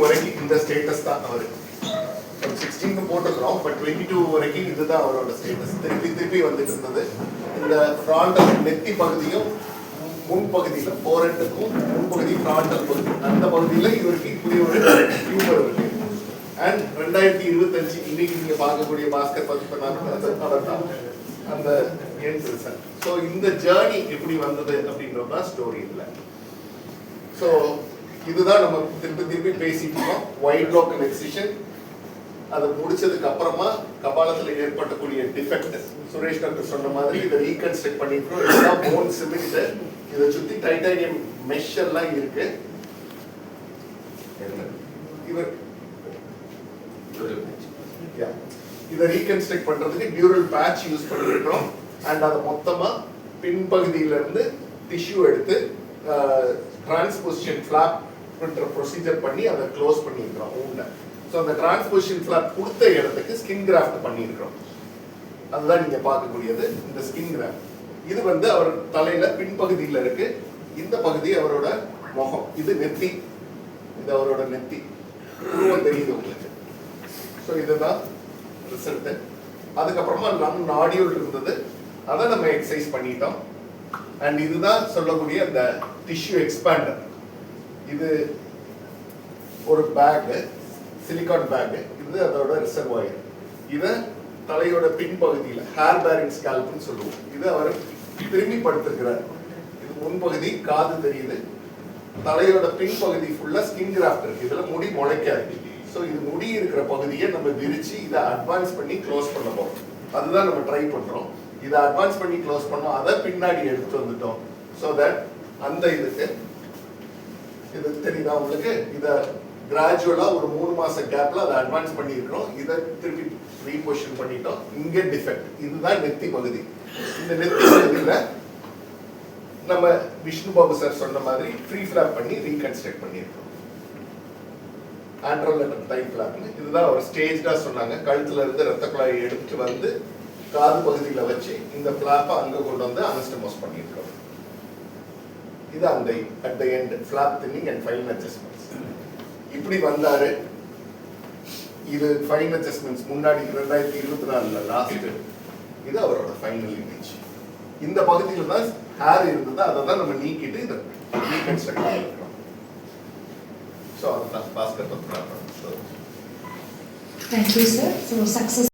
வரைக்கும் இந்த ஸ்டேட்டஸ் தான் அவரு 16 போட்டுக்கிறோம், பட் 22 வரைக்கும் இதுதான் அவரோட ஸ்டேட்டஸ். திருப்பி வந்துட்டு இருந்தது. இந்த ஃப்ராண்டல் நெத்தி பகுதியும் முன்பகுதியில் போரட்டுக்கும் முன்பகுதி ஃப்ராண்டல் பகுதி, அந்த பகுதியில் இவருக்கு இப்படி ஒரு டியூமர் இருக்கு. அண்ட் 2025 இன்னைக்கு நீங்க பார்க்கக்கூடிய பாஸ்கர் பதிப்பு அந்த எண்ட் ரிசல்ட். ஸோ இந்த ஜேர்னி எப்படி வந்தது அப்படின்றதுதான் ஸ்டோரி இல்லை. ஸோ இதுதான் நம்ம திருப்பி பேசிட்டு இருக்கோம். ஒயிட் லோக்கல் எக்ஸிஷன் அதை முடிச்சதுக்கு அப்புறமா கபாலத்தில் ஏற்பட்டக்கூடிய டிஃபெக்ட் சுரேஷ் டாக்டர் சொன்ன மாதிரி இதை ரீகன்ஸ்ட்ரக்ட் பண்ணிக்கிறோம். இதெல்லாம் போன் சிமெண்ட், இதை சுற்றி டைட்டானியம் மெஷ் எல்லாம் இருக்கு. இவர் இதை ரீகன்ஸ்ட்ரக்ட் பண்றதுக்கு டியூரல் பேட்ச் யூஸ் பண்ணிருக்கிறோம். அண்ட் அதை மொத்தமா பின்பகுதியில இருந்து டிஷ்யூ எடுத்து டிரான்ஸ்போசிஷன் ஃபிளாப் ப்ரொசீஜர் பண்ணி அதை க்ளோஸ் பண்ணியிருக்கிறோம் ஊண்ட. ஸோ அந்த டிரான்ஸ்போசிஷன் ஃபிளாப் கொடுத்த இடத்துக்கு ஸ்கின் கிராஃப்ட் பண்ணியிருக்கிறோம். அதுதான் நீங்க பார்க்கக்கூடியது இந்த ஸ்கின் கிராஃப்ட். இது அவர் தலையில பின்பகுதியில் இருக்கு. இந்த பகுதி அவரோட முகம், இது நெத்தி, இது அவரோட நெத்தி உருவம் தெரியுது உங்களுக்கு. ஸோ இதுதான் ரிசல்ட். அதுக்கப்புறமா லங் நாடியூல் இருந்தது, அதை நம்ம எக்ஸசைஸ் பண்ணிட்டோம். அண்ட் இதுதான் சொல்லக்கூடிய அந்த டிஷ்யூ எக்ஸ்பேண்டர். இது ஒரு பேக், சிலிகான் பேக், இது அதோட ரிசர்வாயர். இதை தலையோட பின்பகுதியில் ஹேர் பேரிங் ஸ்கேல்ப்னு சொல்லுவோம். இது அவர் திரும்பி படுத்திருக்கிறார். இது முன்பகுதி, காது தெரியுது. தலையோட பின்பகுதி ஃபுல்லா ஸ்கின் கிராஃப்ட் இருக்கு. இதுல முடி முளைக்காது. ஸோ இது முடி இருக்கிற பகுதியை நம்ம விரிச்சு இதை அட்வான்ஸ் பண்ணி க்ளோஸ் பண்ண போறோம். அதுதான் நம்ம ட்ரை பண்றோம். இதை அட்வான்ஸ் பண்ணி க்ளோஸ் பண்ணோம், அதை பின்னாடி எடுத்து வந்துட்டோம். ஸோ தட் அந்த இதுக்கு இது தெரியுதா உங்களுக்கு, இதை கிராஜுவலா ஒரு 3 மாச கேப்ல அதை அட்வான்ஸ் பண்ணியிருக்கிறோம். இதை திருப்பி ரீபொசிஷன் பண்ணிட்டோம். இங்க டிஃபெக்ட், இதுதான் நெத்தி பகுதி. இந்த நெத்தி பகுதியில நம்ம விஷ்ணு பாபு சார் சொன்ன மாதிரி ஃப்ரீ ஃபிளாப் பண்ணி ரீகன்ஸ்ட்ரக்ட் பண்ணியிருக்கோம். ஆண்ட்ரோலெட்டர் டைப் ஃபிளாப்னு. இதுதான் ஒரு ஸ்டேஜ்டா சொன்னாங்க. கழுத்துல இருந்து ரத்த குழாயை எடுத்துட்டு வந்து காது பகுதியில் வச்சு இந்த ஃபிளாப்பை அங்க கொண்டு வந்து அனஸ்டமோஸ் பண்ணியிருக்கோம். இது அந்த at the end flop thinning and fine adjustments. இப்படி வந்தாரு. இது ஃபைன் அட்ஜஸ்ட்மெண்ட்ஸ் முன்னாடி 2024 லாஸ்ட். இது அவரோட ஃபைனல் இமேஜ். இந்த பகுதியில் தான் ஹேர் இருந்தது, அதை தான் நம்ம நீக்கிட்டு இதை ரீகன்ஸ்ட்ரக்ட் பண்ணிருக்கோம். ஸோ அதுதான் Bhaskar Padmanabhan. Thank you, sir. So success.